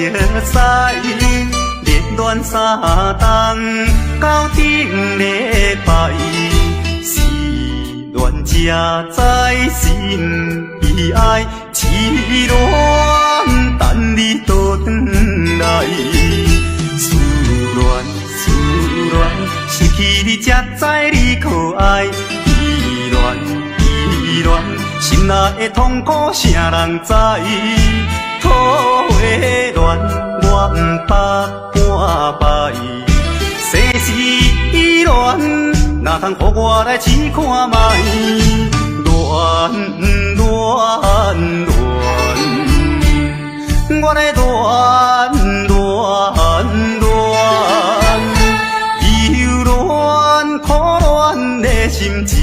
熟悉，热恋三冬到顶礼拜，是恋者在心悲哀，凄恋等你倒转来。思恋，失去你才知你可爱。依恋，心内的痛苦谁人知？土的恋，我不捌半摆。世事依恋，哪通予我来试看卖？恋，我来恋。忧恋苦恋的心情，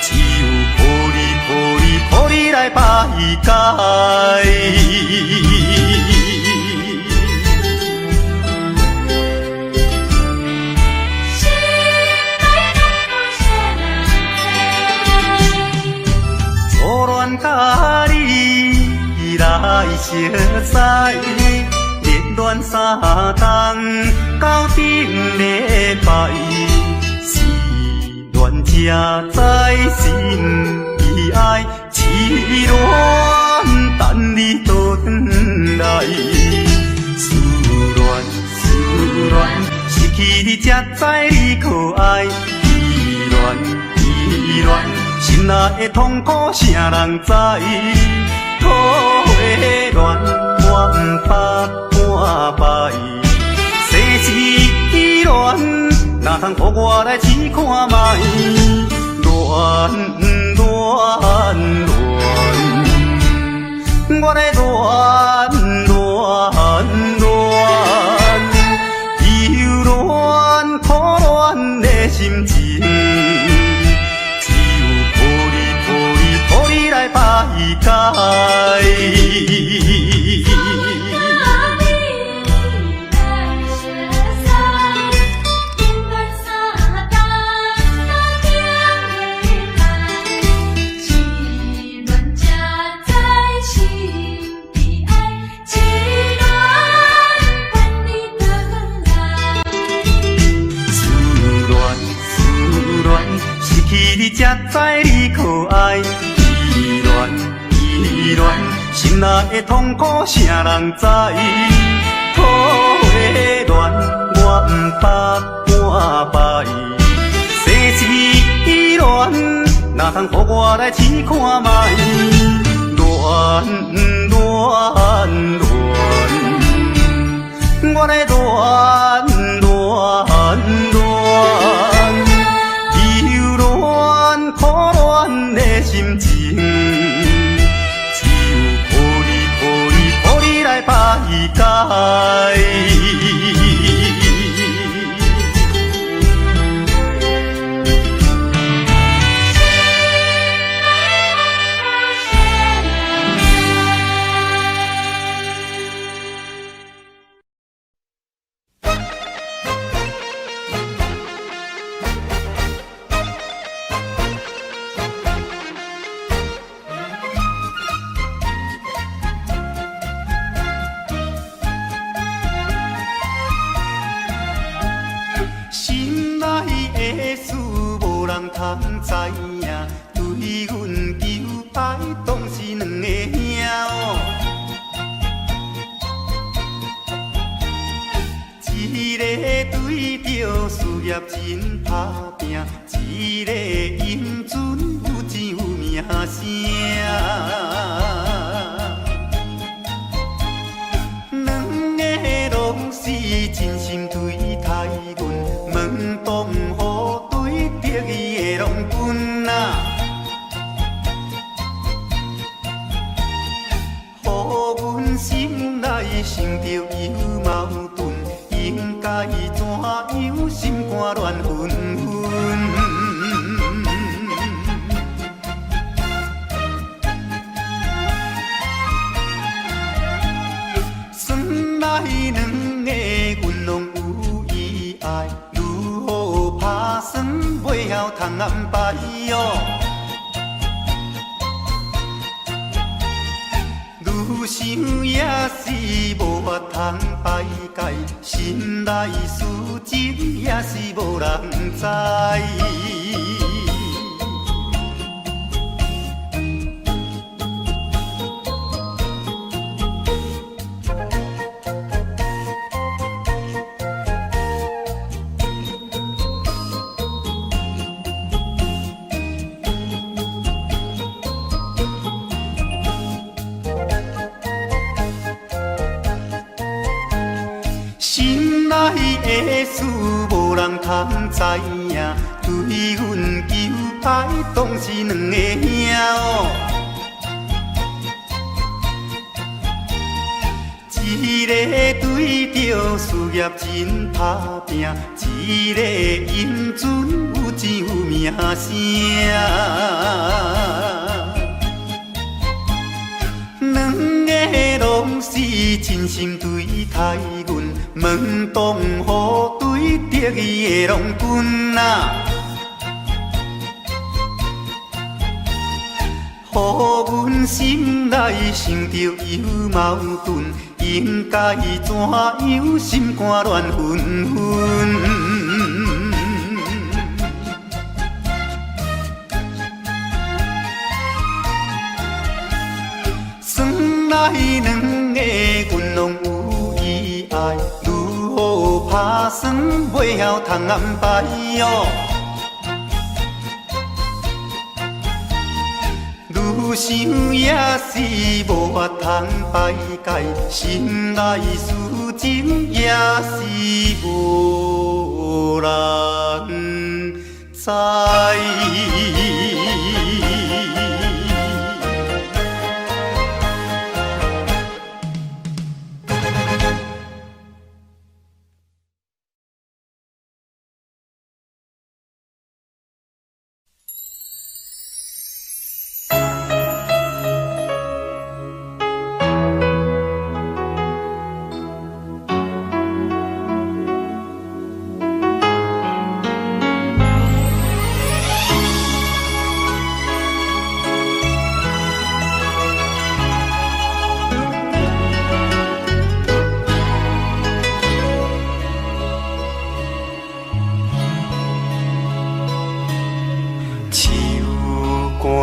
只有抱你来排解。初恋甲你来熟悉，热恋三冬到顶礼拜，是恋者在心悲哀，凄恋等你倒转来。思恋，失去你才知你可爱。依恋，心内的痛苦谁人知？土的恋，我不捌半摆。世事依恋，哪通予我来试看卖？恋，我来恋。忧恋苦恋的心情，只有抱你来排解。你才知你可爱。依恋，心内的痛苦谁人知？土的恋，我不捌半摆。世事依恋，哪通予我来试看卖？恋，我来恋。苦恋的心情，只有抱你来排解。通知影，对阮求爱，当是两个兄哦。一个对着事业真打拼，一个英俊有钱有名声。两个拢是真心对待阮，门当户对，得意的拢分啊。予阮心内想着有矛盾，应该怎样心肝乱纷纷。算来两个阮拢有意爱，如何打算袂晓通安排哟？愈想也是无法通排解，心内事情也是无人知。心内的事无人通知影，对阮求爱当是两个兄哦。一个对着事业真打拼，一个因准有钱有名声。两个拢是真心对待阮，门当户对得意的郎君啊，予阮心内想着有矛盾，应该怎样心肝乱纷纷。咱两个阮拢有意爱，如何打算袂晓通安排哦？愈想也是无法通排解，心内事情也是无人知。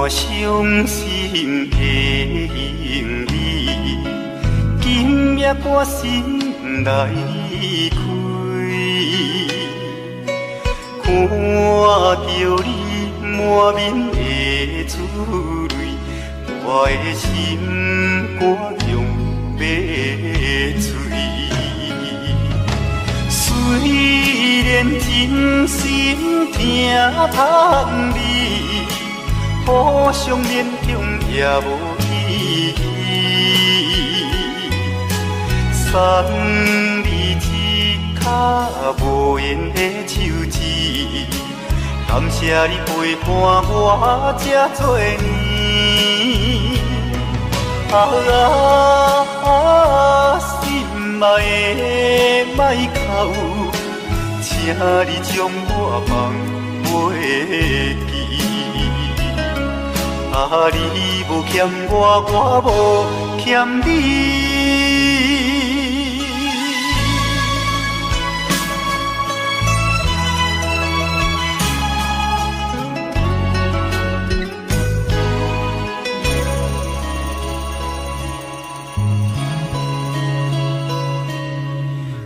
伤心的行李，今夜我心来开，看着你满面的珠泪，我的心肝强要碎。虽然真心疼痛你，互相勉强也无意义，送你一卡无言的手指，感谢你陪伴我这多年。心爱的莫哭，请你将我放袂记。你无欠我，我无欠你。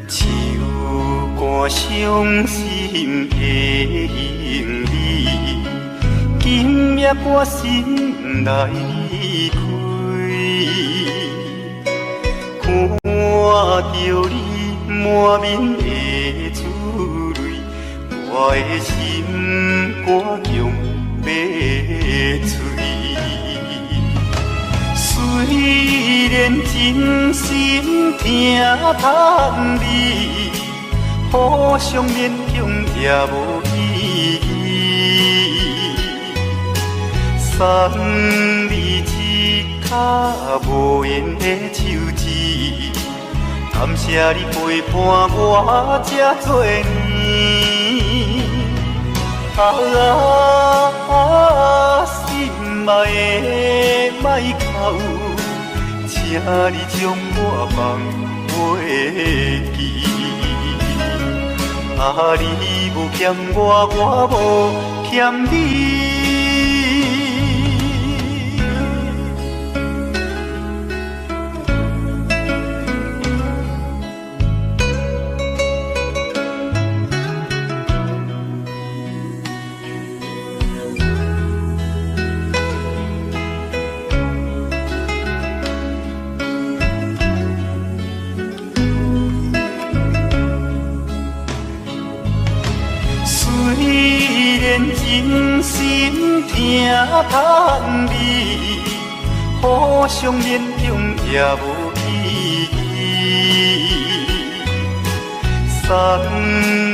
手竿伤心的行李，今夜我心来开，看着你满面的珠泪，我的心肝强要碎。虽然真心疼痛你，互相勉强也无意义。送你一卡无言的手指，感谢你陪伴我这多年。心爱的莫哭，请你将我放袂记。啊，你无欠我，我无欠你。真心疼叹你，互相勉强也无意义。送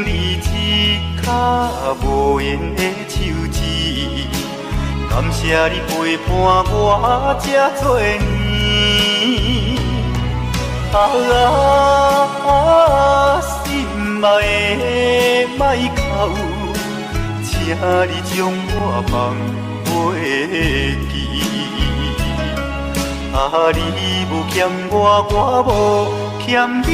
你一脚无缘的手指，感谢你陪伴我这多年。心爱的莫哭。请你将我放袂记，啊，你无欠我，我无欠你。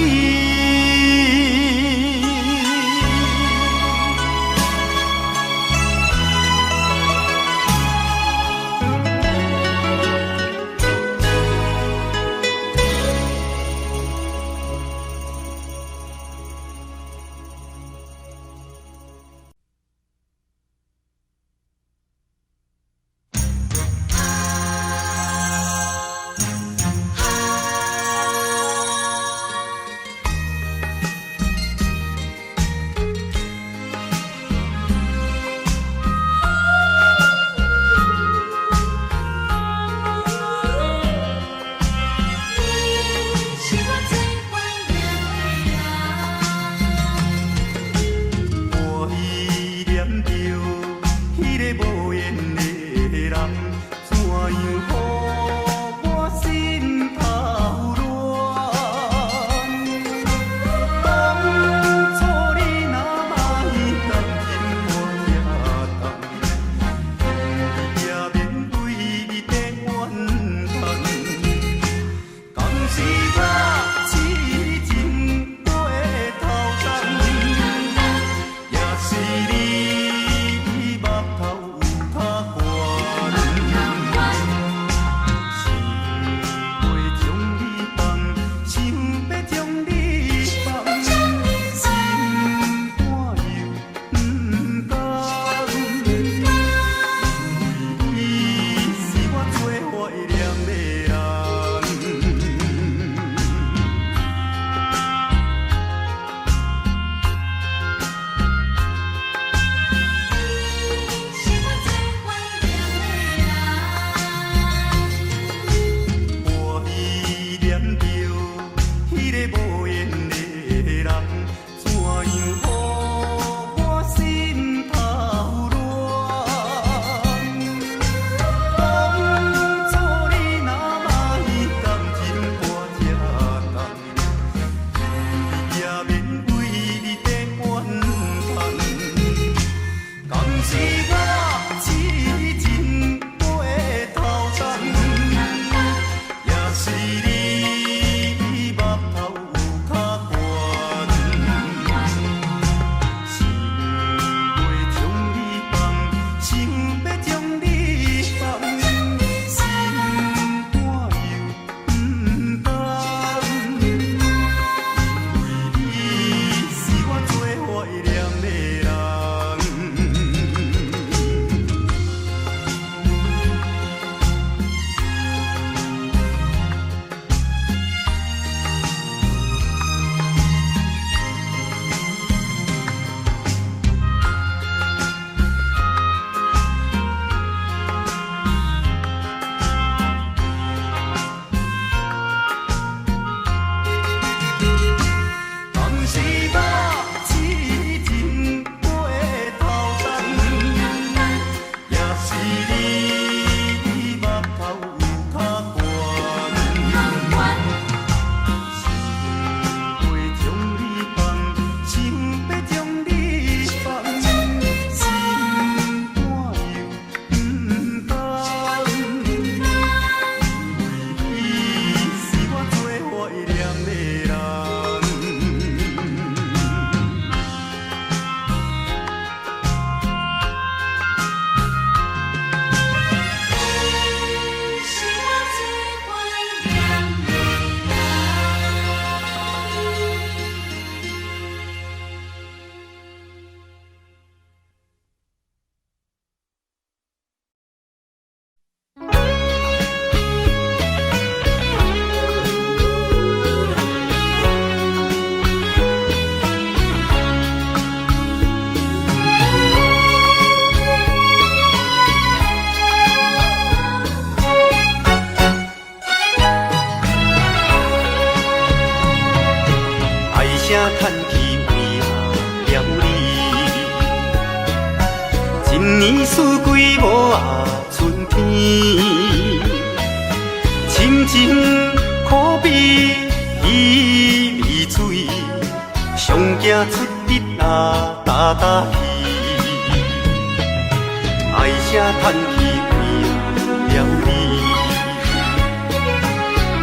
年四季无啊春天，深情可比鱼味水，上行出日啊搭搭去，爱声叹气为了你，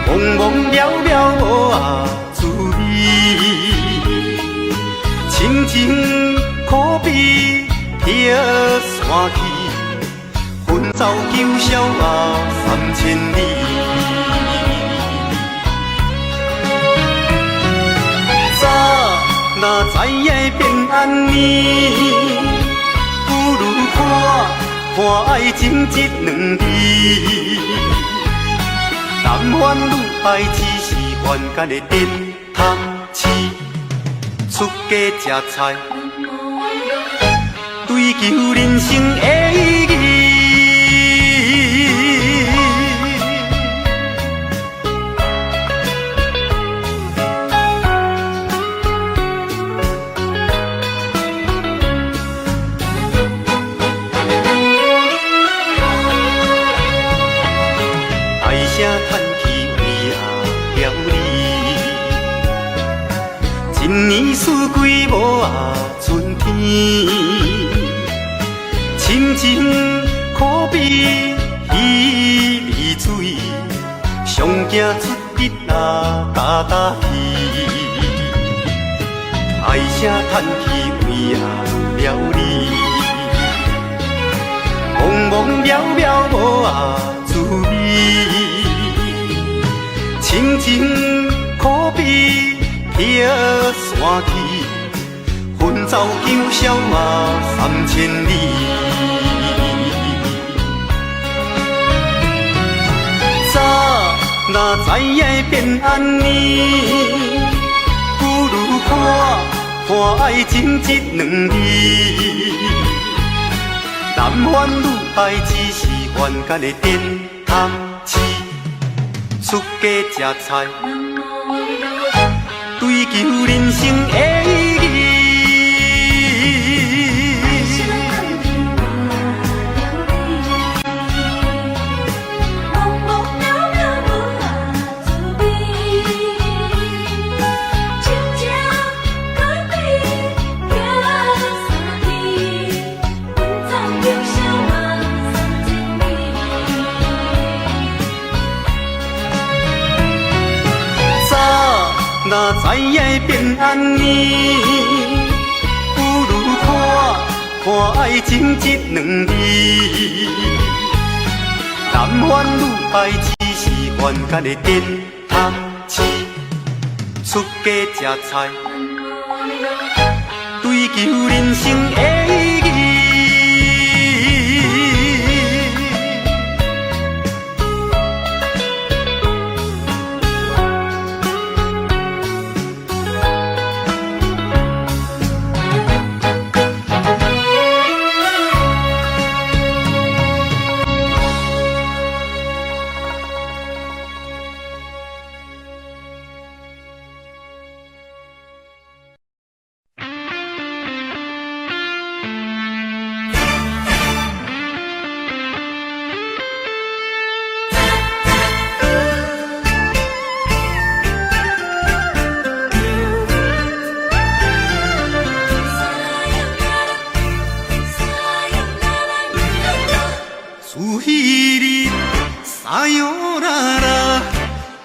茫茫渺渺无啊滋味，深情可比叶山去，分走九霄啊3000里。早若知影会变安尼，不如看爱情这两字。男欢女爱只是凡间的点汤匙，出家吃菜。追求人生的意义。唉声叹气为了你，一年四季无啊春天。深情可比鱼味水，上行出日啊搭搭去，唉声叹气为了你，茫茫渺渺无啊滋味，深情可比叶山去，分走九霄啊3000里。若知影会变安尼，不如看爱情这两字。男欢女爱只是凡间的点汤匙，出家吃菜，追求人生的意义。若知影会变安尼，不如看爱情这两字。男欢女爱只是凡间的点汤匙，出家吃菜，追求人生的意义。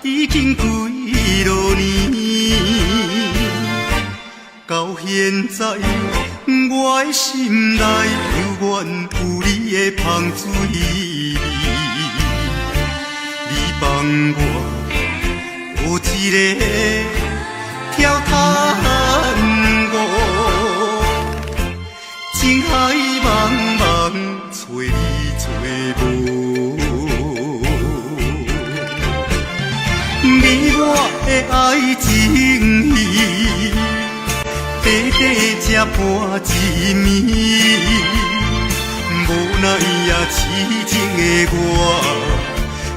已经几多年，到现在我的心内犹原有你的香水味。你帮我有一个跳探戈，情海茫茫找你找无。你我的爱情戏，短短才半一暝，无奈也痴情的我，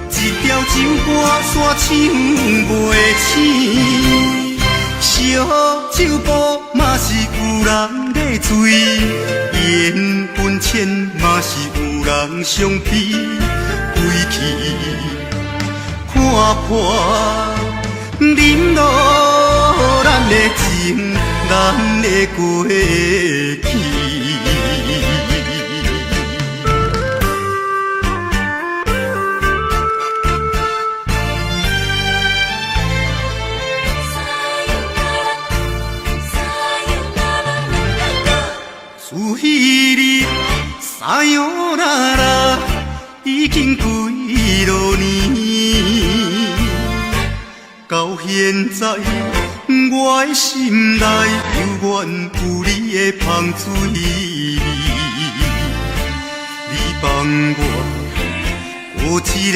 一条情歌线唱袂醒。烧酒煲嘛是有人在醉，缘分浅嘛是有人相逼，归去看破忍落咱的情，咱的过去。自彼日撒哟那拉，已经几多年，到现在我的心内犹原有你的香水味。你帮我有一个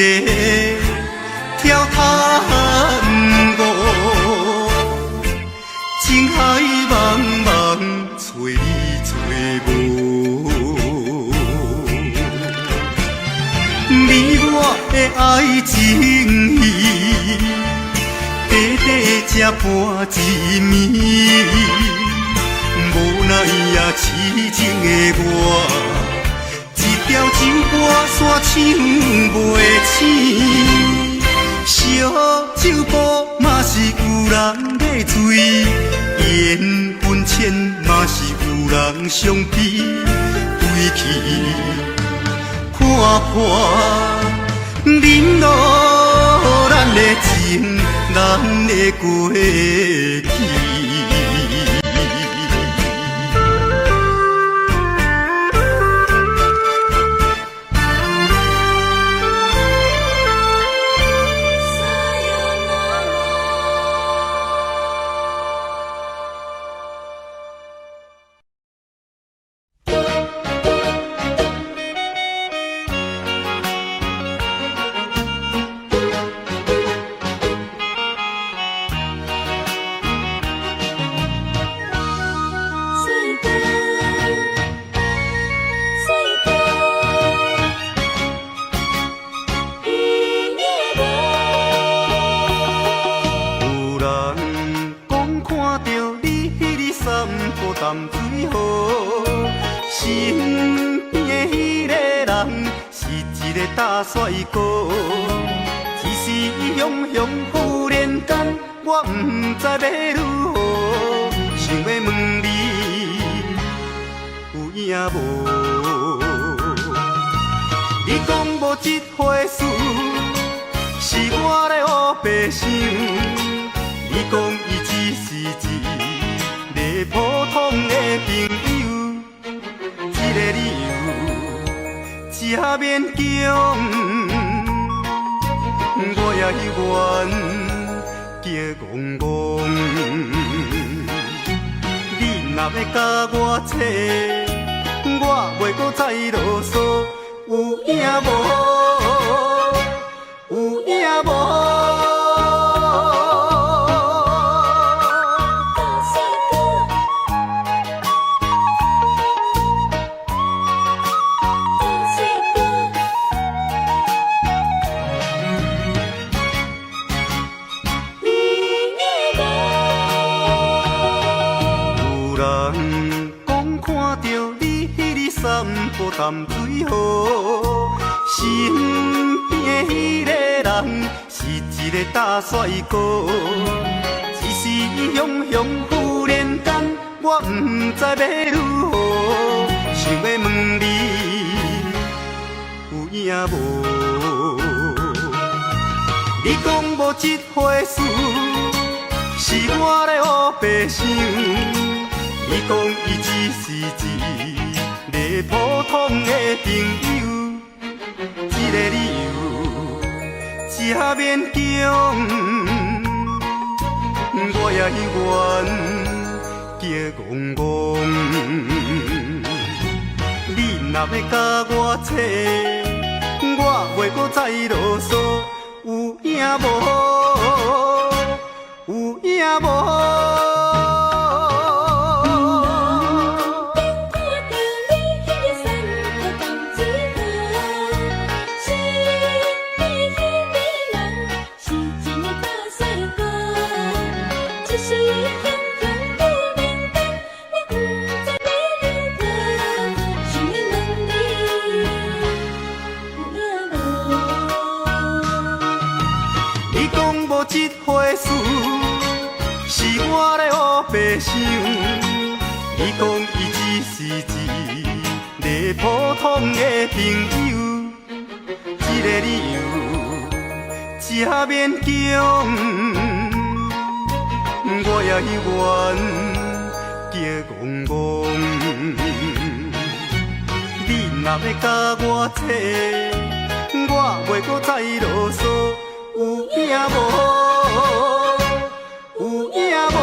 跳探戈，情海茫茫找你找无，你我的爱情戏，短短才半一暝，无奈也痴情的我，一条酒歌煞唱袂醒。烧酒煲嘛是有人在醉，缘分浅嘛是有人相逼，归去看破忍落咱的情，咱的过去。淡水河，身边的迄个人是一个大帅哥。一时雄雄忽然间，我不知要如何，想要问你有影无？你讲无这回事，是我咧黑白想。你讲伊只是一个普通的朋友，这个理由才勉强，我也愿叫戆戆。你若要甲我扯，我袂搁再啰嗦，有影无？有影无？淡水河，身边的迄个人是一个大帅哥。一时雄雄忽然间，我不知要如何，想要问你有影无？你讲无这回事，是我咧黑白想。你讲伊只是一个普通的朋友，这个理由才勉强，我也愿叫戆戆。你若要甲我扯，我袂搁再啰嗦，有影无？有影无？是一个大帅哥，只是。想，伊讲伊只是一个普通的朋友，这个理由真勉强。我也愿叫戆戆，你若要甲我扯，我袂搁再啰嗦，有影无？有影无？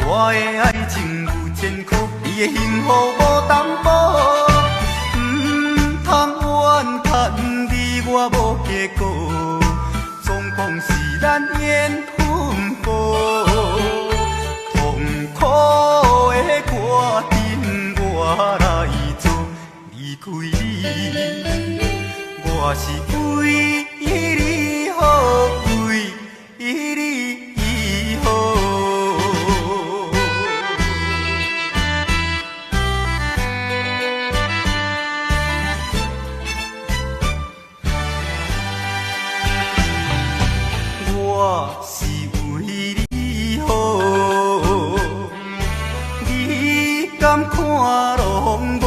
我的爱情有千箍，你的幸福无淡薄，通怨叹你我无结果，总讲是咱缘分薄，痛苦的决定我来做，离开你，我是为你好，为你好。我是为你好，你敢看拢无？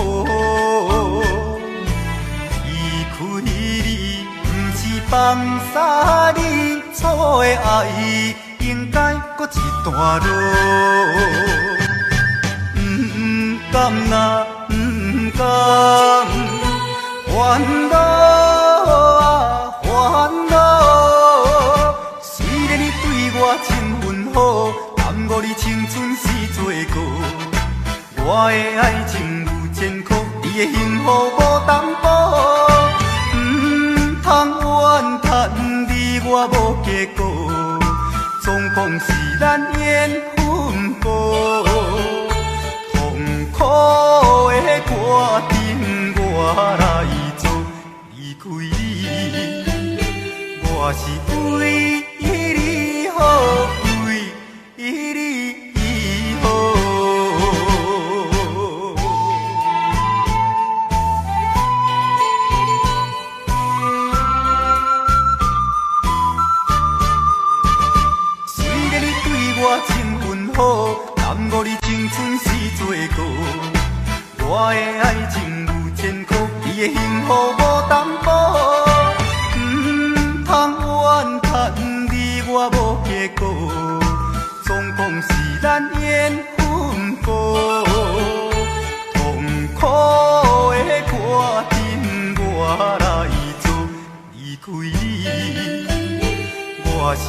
离开你，不是放洒你错的爱，应该搁一段路。不甘呐，不甘，烦恼啊，烦恼。我情分好，耽误你青春时做过。我的爱情有千箍，你的幸福无淡薄。通怨叹你我无结果，总讲是咱缘分薄。痛苦的决定我来做，离开你，我是为为你好，虽然你对我情分好，耽误你青春时做过。我的爱情有千箍，你的幸福无淡薄。通怨叹你我无结果，总讲是咱缘分薄。痛苦的决定我来做，离开你，我是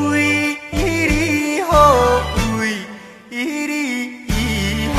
为你好，为你好。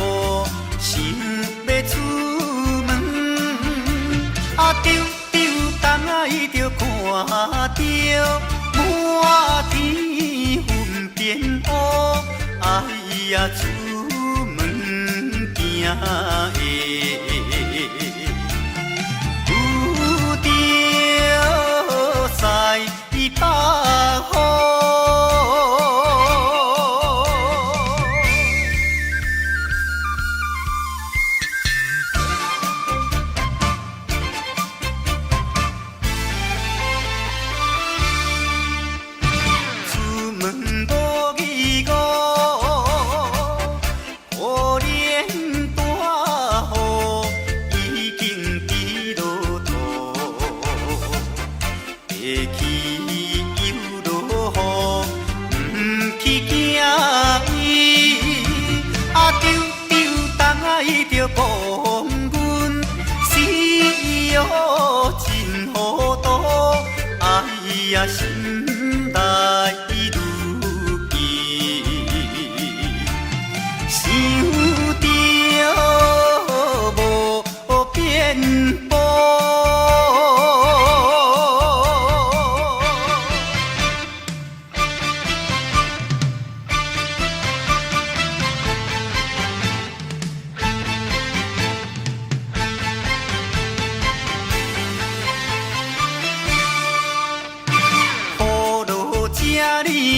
五，想要出门，丢丢东海就看到满天云变乌，哎呀，出门惊的。在北方。出门无义务，可怜大雨已经滴落土。会去又落雨，不去惊伊。丢丢东海就讲阮死哦真糊涂，哎呀心内愈急，想着无变步。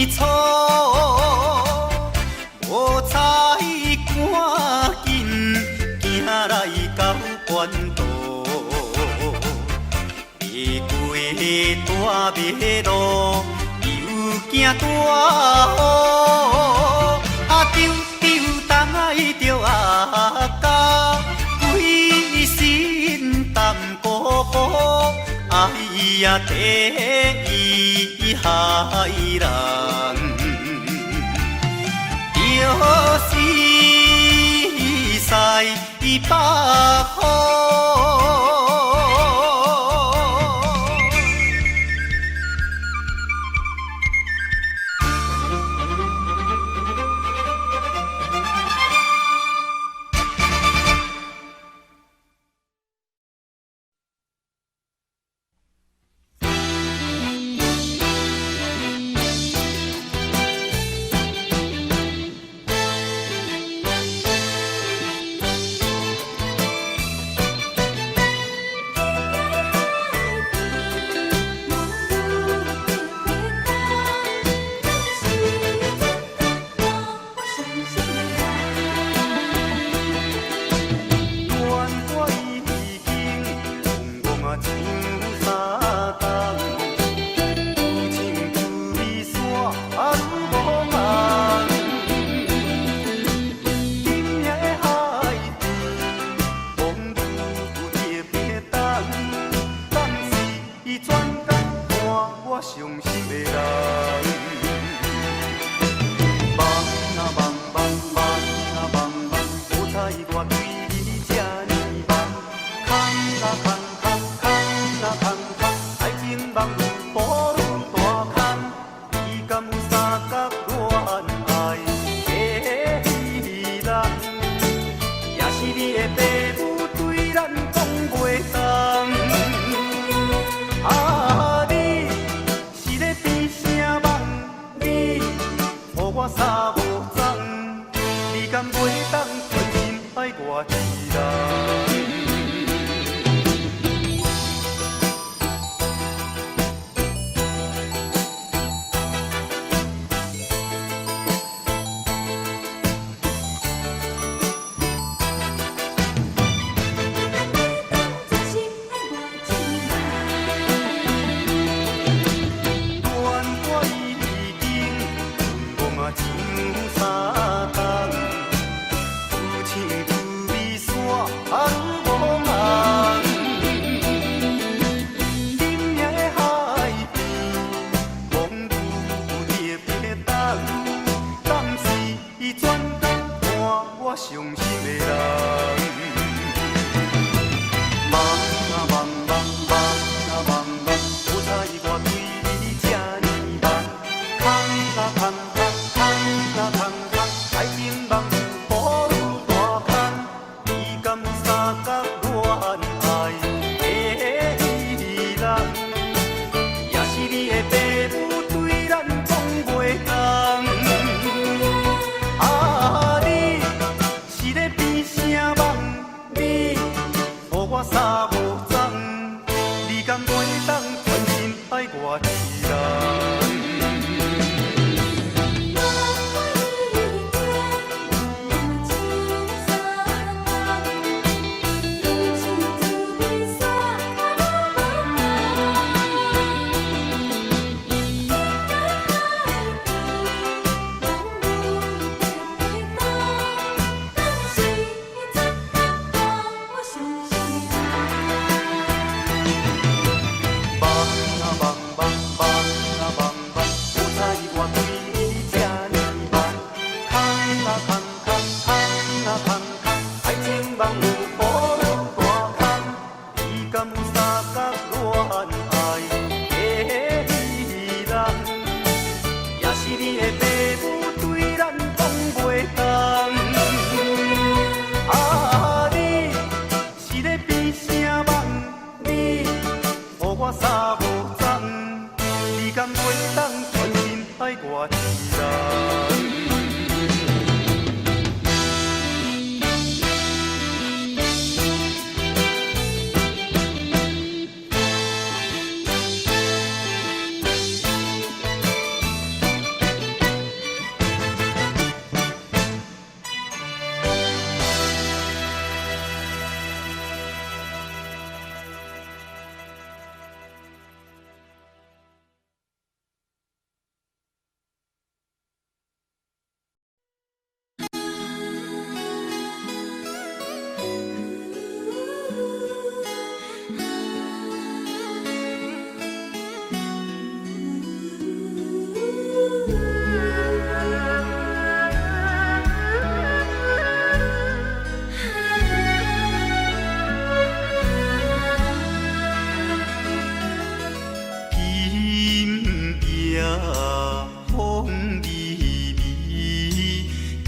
错，无采赶紧行来到关渡，爬过大马路，又惊大雨，丢丢东海着家，规身淡薄薄，哎呀，第一害人。就是在北方。望有雨落大空，你敢有三角恋爱的伊人？也是你的父母对咱讲袂同？啊，你是咧变啥梦？你予我三五钟，你敢袂当全心爱我一人？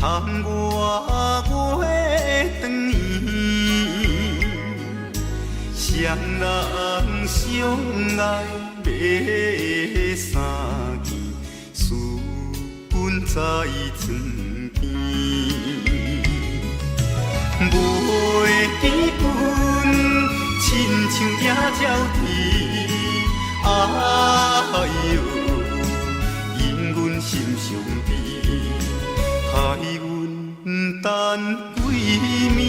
窗外月长圆，双人相爱要三更，思阮在床边。袂记阮亲像野鸟啼，哎呦，因阮心伤悲，害阮等几暝。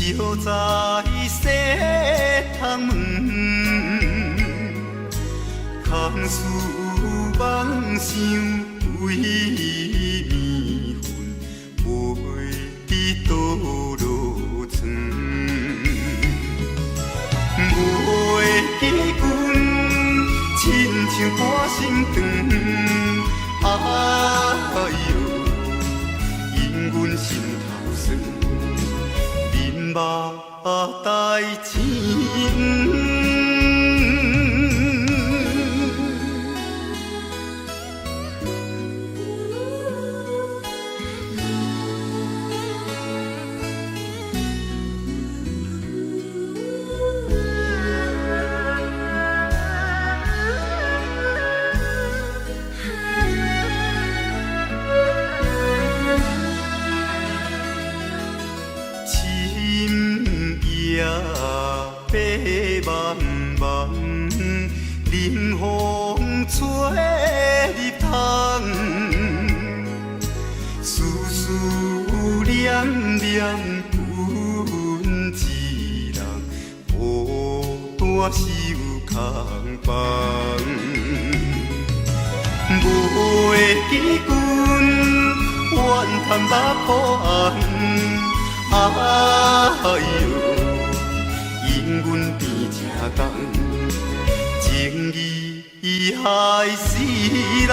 月光照在西窗门，空思梦想为暝昏，袂知倒落床。袂记阮亲像半心肠，哎呦！阮心头酸，面目带情。白茫茫，冷风吹入窗，思思念念阮一人，孤单守空房。袂记阮怨叹目眶红，哎呦！因阮变正重，情义害死人。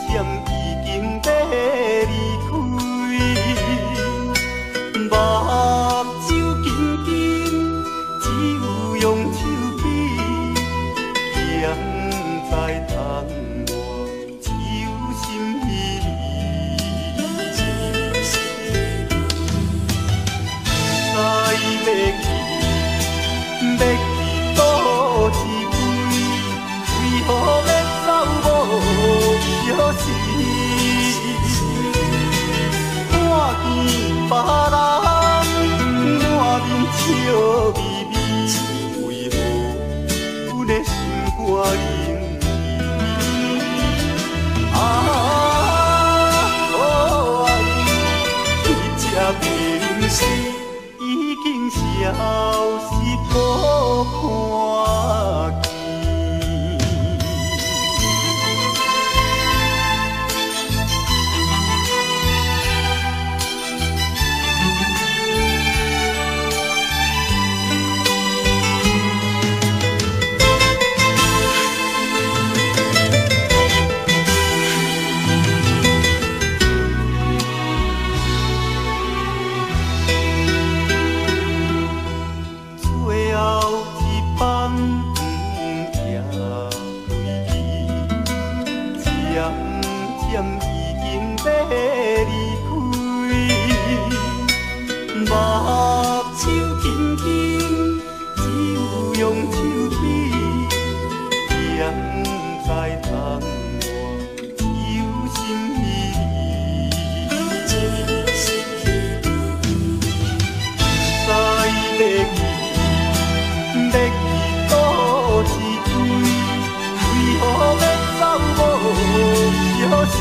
渐渐已经经要离开，目睭紧紧，只有用手比，现在窗外只有心稀微。知要去，要去倒一位，为何要走无消息？看见别人满面笑眯眯，为何阮的心肝冷意？啊，可爱，你这平时已经消失无看见。最后一班也飞去，渐渐已经要离开，目睭紧紧，只有用手比，现在窗外只有心稀微。知要去。要去倒一位，为何要走无消息？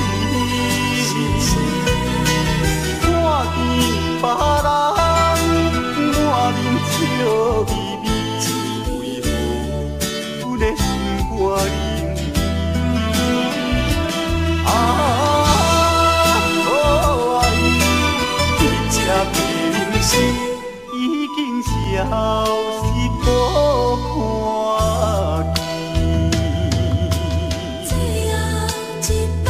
看见别人满面笑眯眯，为何阮的心肝冷意？啊，可爱，你这平时已经消失无看见。最后一班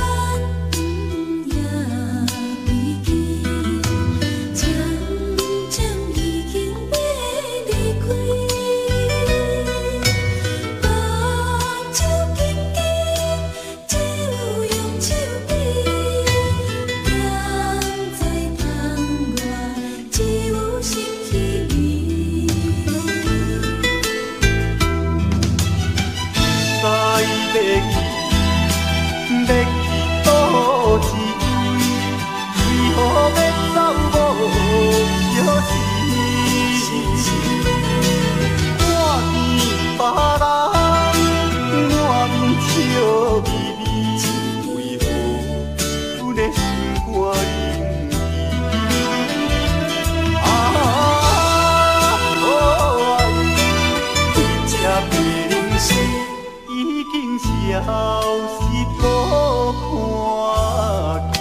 也飞去，渐渐已经要离开。目睭紧紧，只有用手比，现在窗外只有心稀微。知要去，要去倒一位，为何要走无消息？看见别人满面笑眯眯，为何阮的心肝冷意？啊，可爱，你这平时已经消失无看见。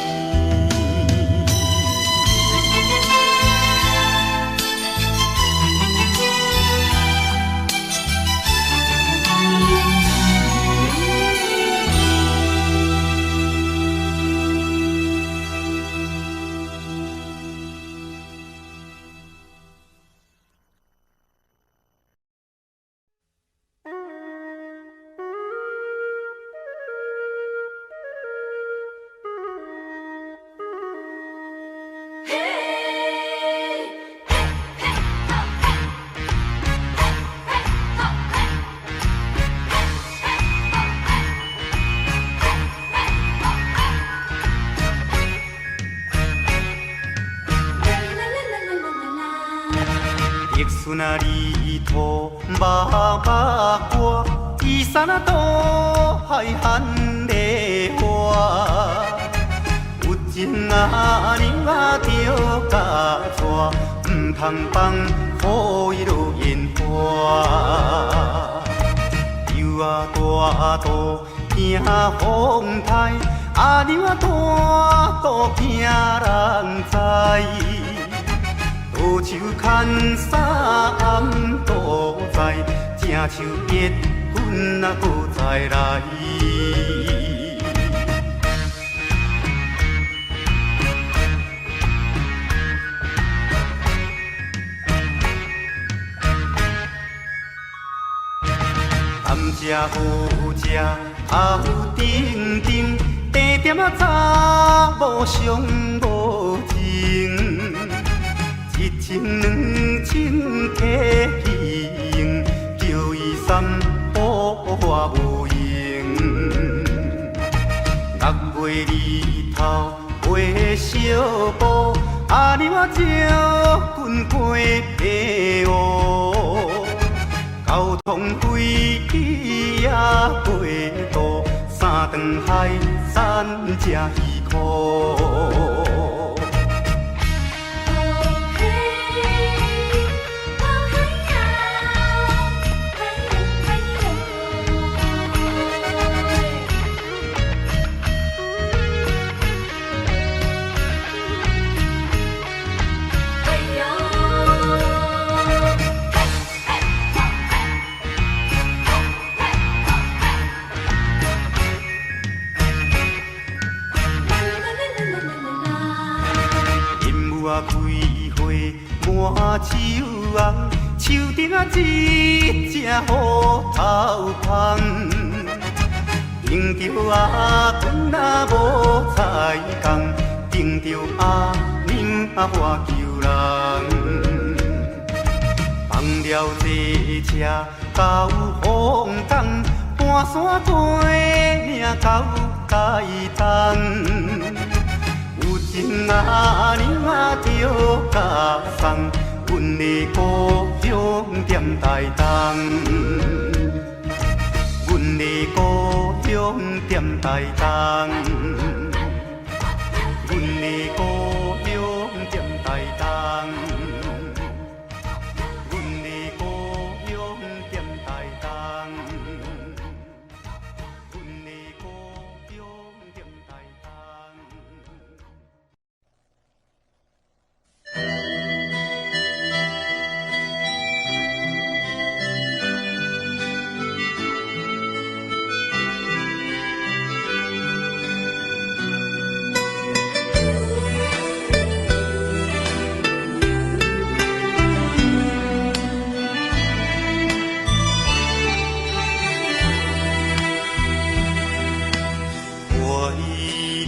玉树那里土麻麻歌，伊山啊渡海含梨花。有情啊娘啊着家娶，唔通放予伊落烟花。油啊大渡惊风台，啊娘啊大渡惊人知。乌手牵衫暗倒在，正像别阮啊搁再来。食好食，头顶顶，地点啊查某上无情，一千两千客去叫伊三宝花无用。6月日头月小布，阿娘啊招棍过白乌，交通费也过度，3顿海产才2箍。开花满树红，树顶啊一只虎头芳，迎着阿孙啊无彩工，迎着阿娘啊花求人，放了这车到风港，半山做命到街东。情阿娘啊着家送，阮的故乡踮台东，阮的故乡踮台东，阮的故乡踮台东，阮的故乡踮台东，阮的故乡踮台东。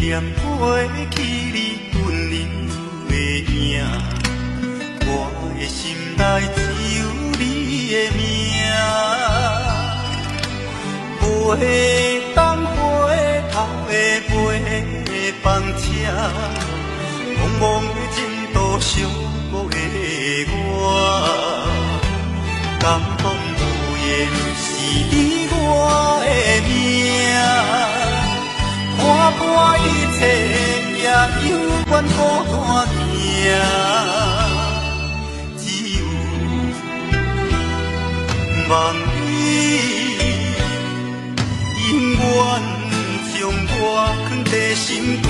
念过去你温柔的影，我的心内只有你的名。飞东回头的飞放车，茫茫的前途寂寞的我，感动无言是你我的命。看破一切，也犹原孤单行，只有望你永远将我藏在心肝，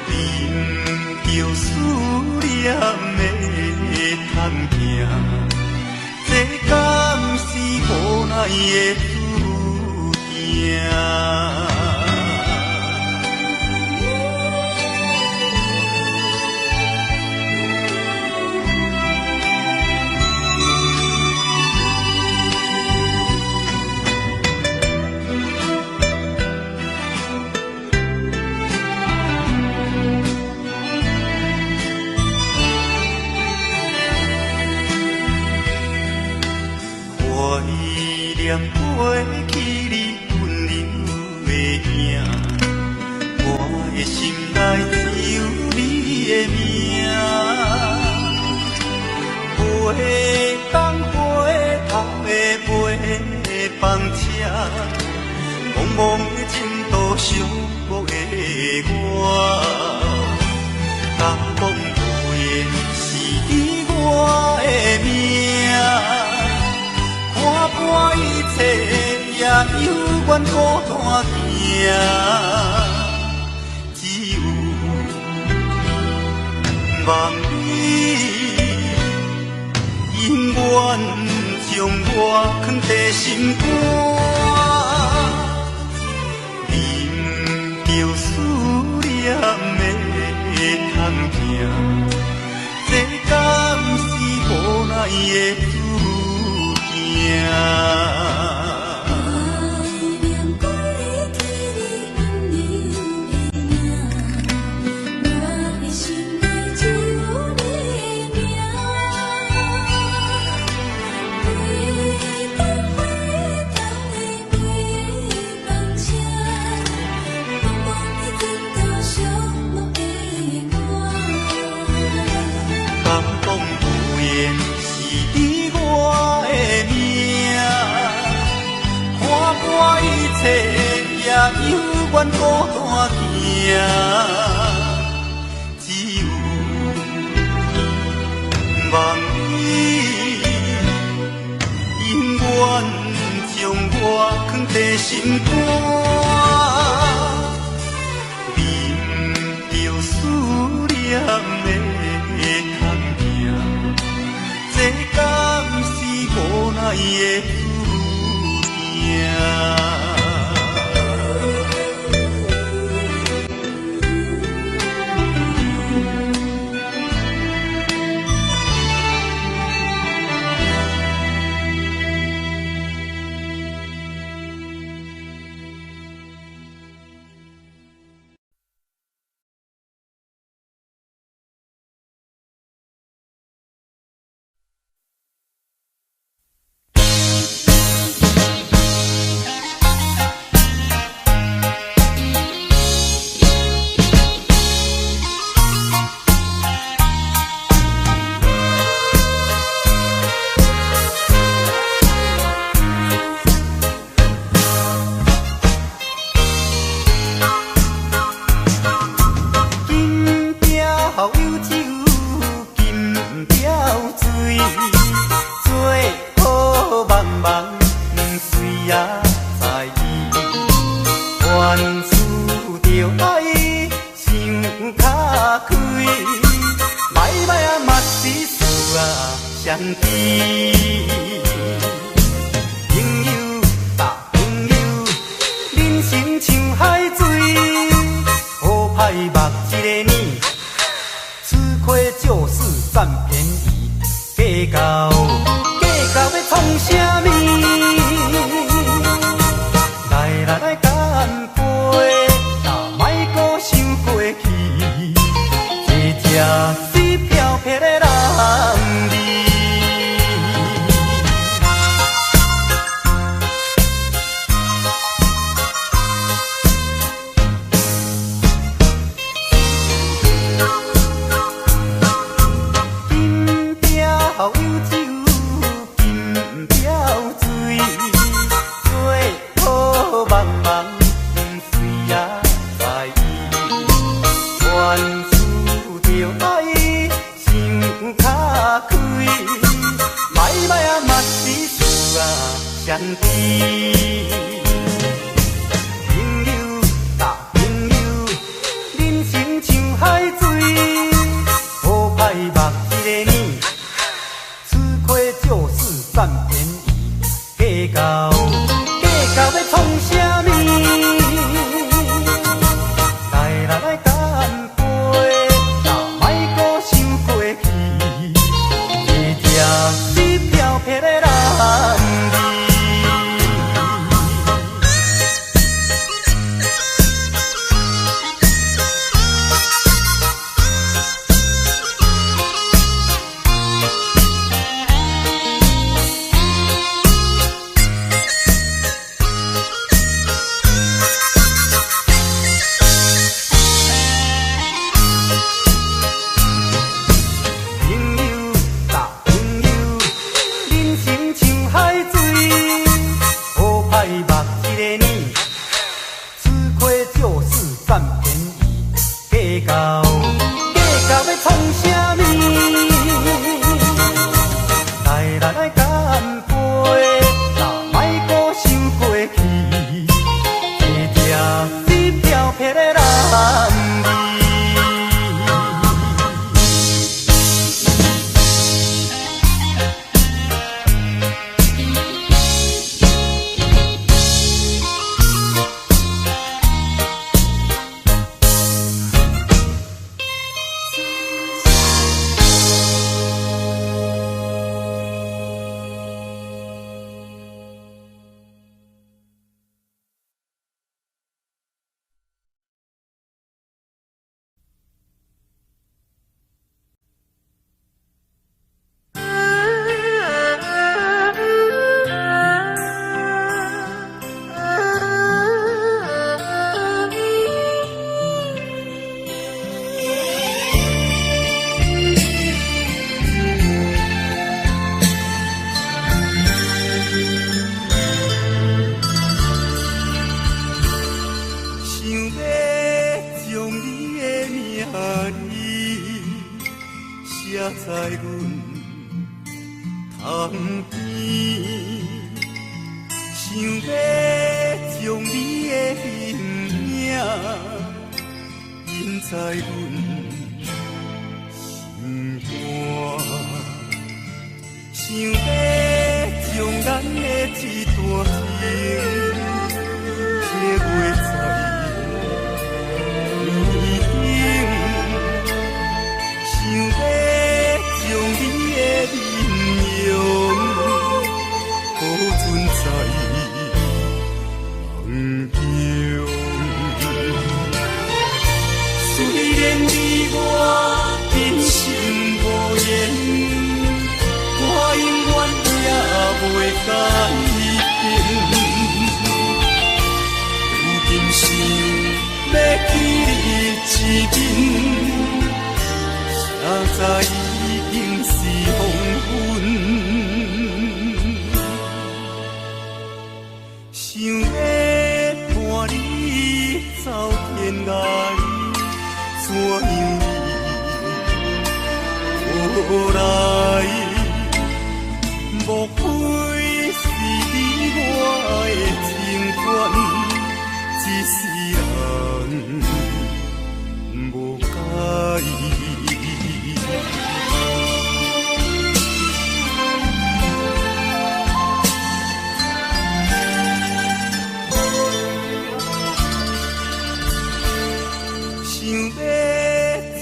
忍着思念的叹行，这敢是无奈的。怀念过去你温柔的影，我的心内只有你的名。飞东回头的飞放车，茫茫的前途寂寞的我，感动无言是你我的命。看破一切，也犹原孤单行，只有望你永远将我藏在心肝，忍着思念的叹行，这敢是无奈的。切也犹原孤单行，只有梦里永远将我藏在心肝，忍着思念的痛行，这敢是无奈的注定。在阮窗边，想要将你的形影印在阮心肝，想要将咱的一段情刻画在面顶，想要将你的面容保存在梦中。虽然你我今生无缘，我永远也袂改变。有今生要起你一面，写在已经是黄昏。想要伴你走天涯，怎样无来？莫非是你我的情缘，一世人无解？想要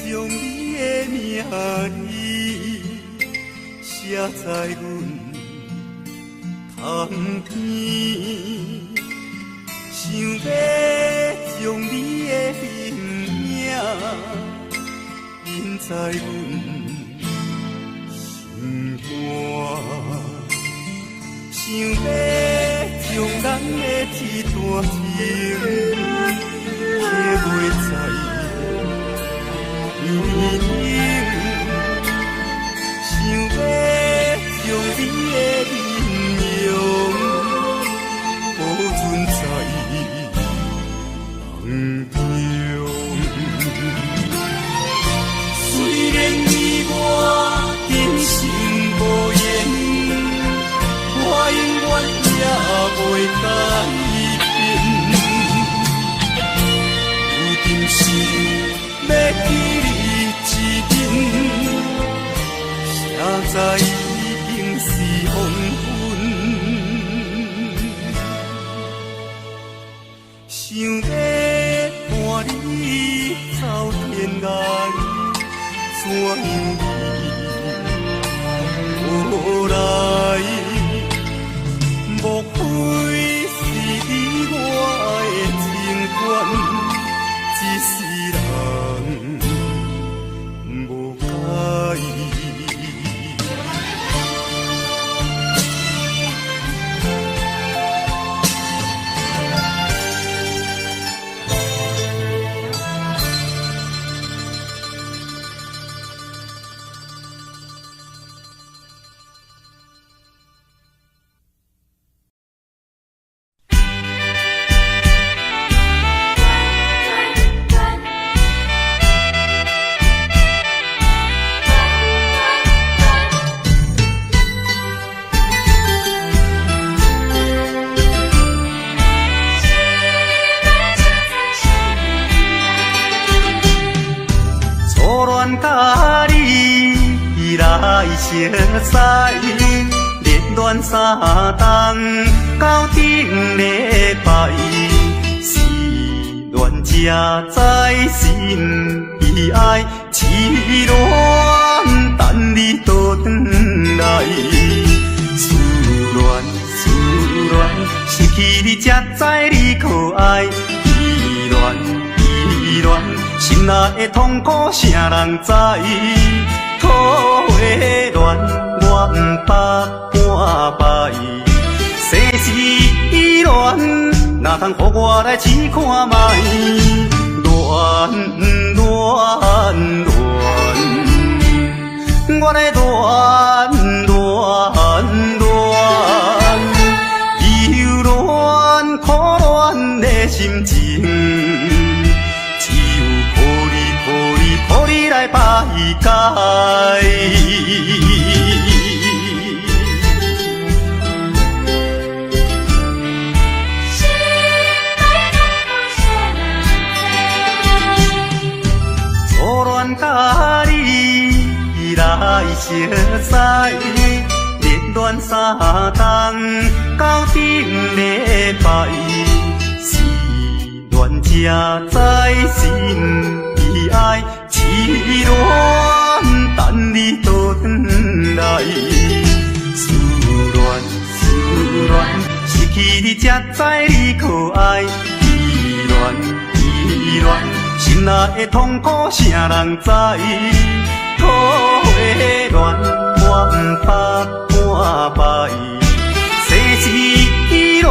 将你的名字写在阮窗边，想要将你的形影印在阮心肝，想要将咱的一段情刻画在面顶，想要将你的面容保存在梦中。虽然你我今生无缘，我永远也袂改变。有今生要起你一面，写在已经是黄昏。想要伴你走天涯，怎样无来？莫非是你我的情缘，一世人无解？甲你来相识，热恋三冬到顶礼拜，是恋才知心意爱，痴恋等你倒转来，思恋失去你才知你可爱，依恋。心内的痛苦，啥人知？土花恋，我不捌半摆。世事恋，哪通予我来试看卖？恋，我来恋，忧恋苦恋的心情。靠你来来排解。初恋甲你来相识，热恋3冬到顶礼拜，是恋才知心悲哀，痴恋等你倒转来。思恋，失去你才知你可爱，依恋，心内的痛苦谁人知？土的恋我不捌半摆，世事恋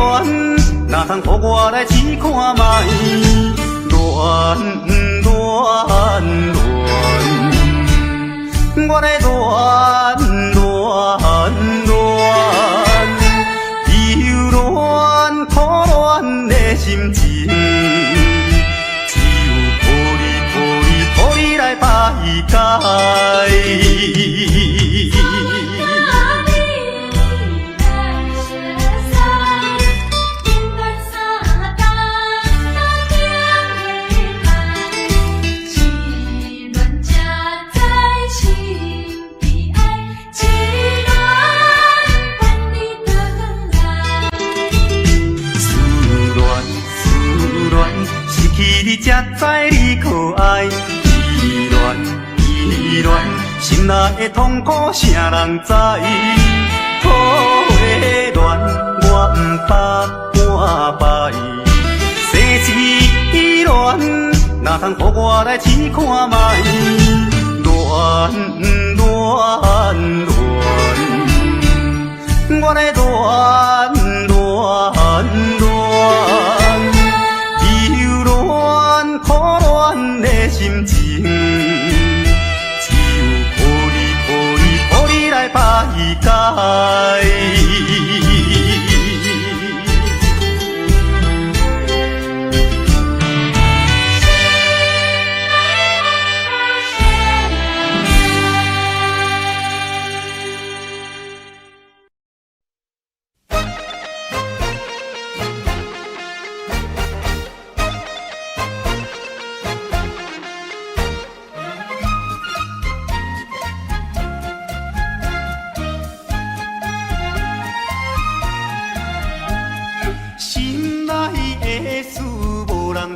哪通予我来试看卖？恋，我在忧恋苦恋的心情，只有抱你来排解。你才知你可爱，依恋，心内的痛苦谁人知？土的恋我不捌半摆，世事恋哪通予我来试看卖？恋，我在苦恋的心情，只有抱你来排解。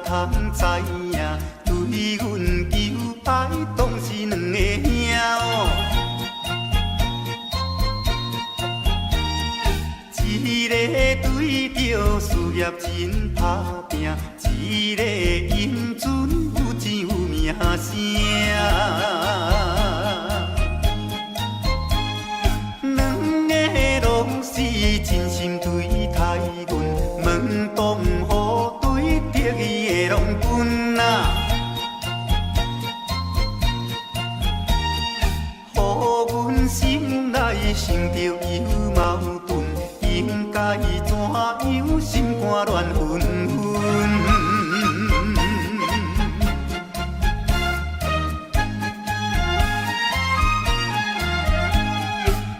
通知影，对阮求爱，当是两个兄哦。一个对着事业真打拼，一个因准有钱有名声。两个拢是真心对待阮，门当户对，得意的拢分啊。予阮心内生着有矛盾，应该怎样心肝乱纷纷？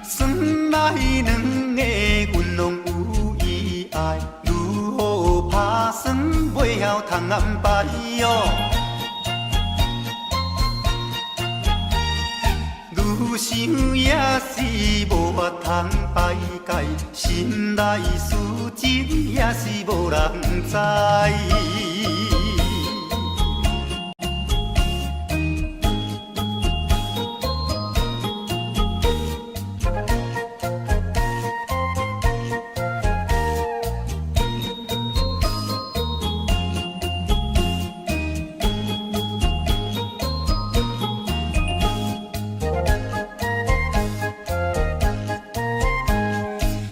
算来两个阮拢有意爱，如何打算袂晓通安排哦？愈想也是无法通排解，心内事情也是无人知。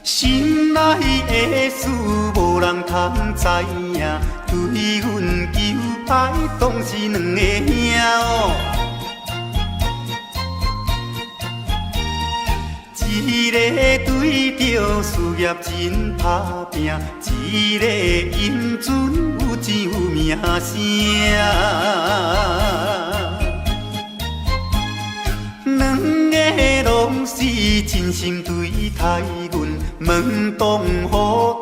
心内的事无人通知影，对阮求爱当是两个兄哦。一个对着事业真打拼，一个因准有钱有名声。真心对待阮，问当予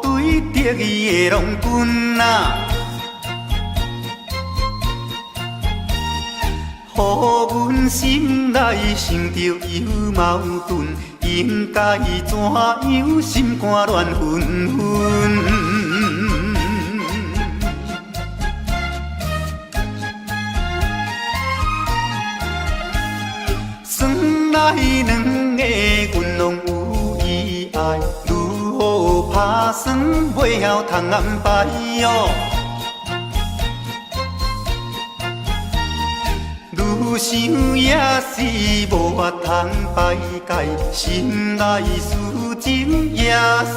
对得意的郎君啊，予阮心内想着有矛盾，应该怎样心肝乱纷纷。算来两个阮拢有意爱，如何打算袂晓通安排哟？愈想也是无法通排解，心内事情也是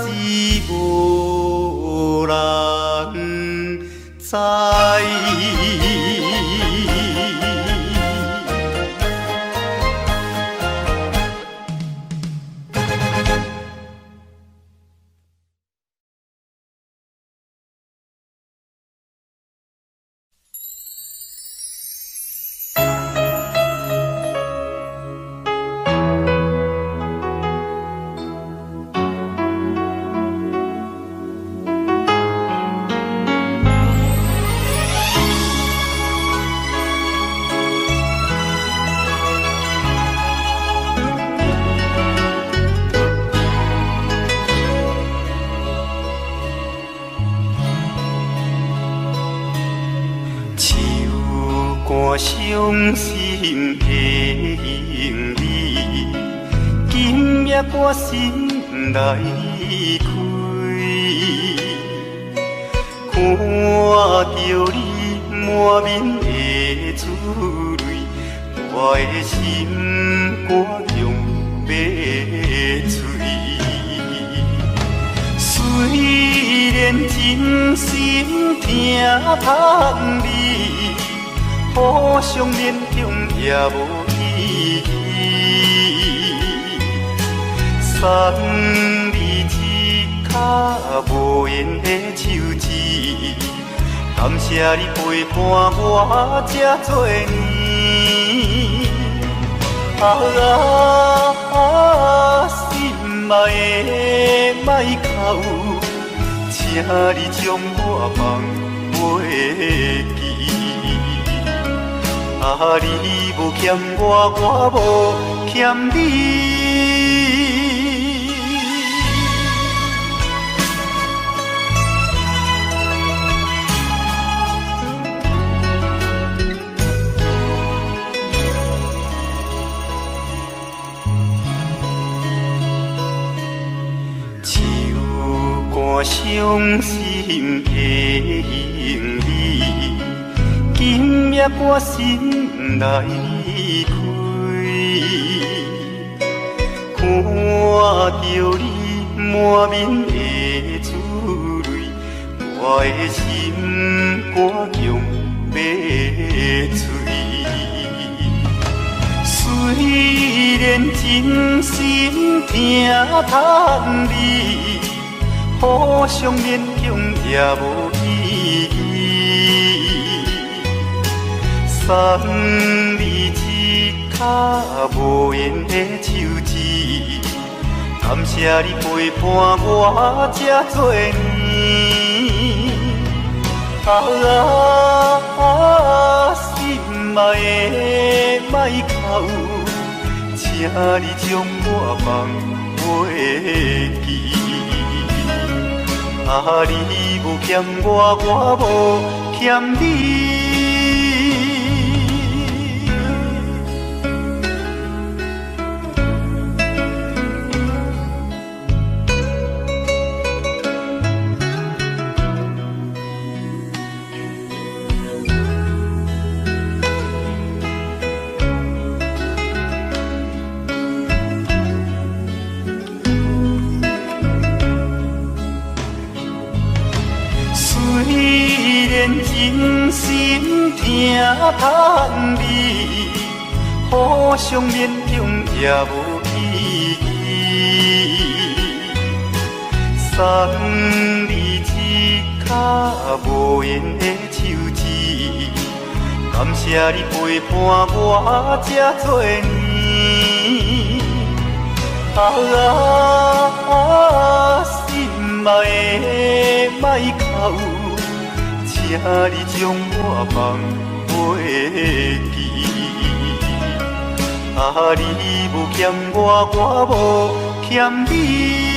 无人知。伤心的行李，今夜我心内开，看着你满面的珠泪，我的心肝强要碎。虽然真心疼痛你，互相勉强也无意义，送你一脚无缘的手指，感谢你陪伴我这多年。心爱的莫哭，请你将我放袂记。你无欠我，我无欠你。手竿伤心的行李，今夜我心内开，看着你满面的珠泪，我的心肝强要碎。虽然真心疼痛你，互相勉强也无意义。送你一脚无缘的手指，感谢你陪伴我这多年。心爱的莫哭，请你将我放袂记。你无欠我，我无欠你。虽然真心疼痛你，互相勉强也无意义。送你一脚无缘的手指，感谢你陪伴我这多年。心爱的莫哭，请你将我放袂记。你无欠我，我无欠你。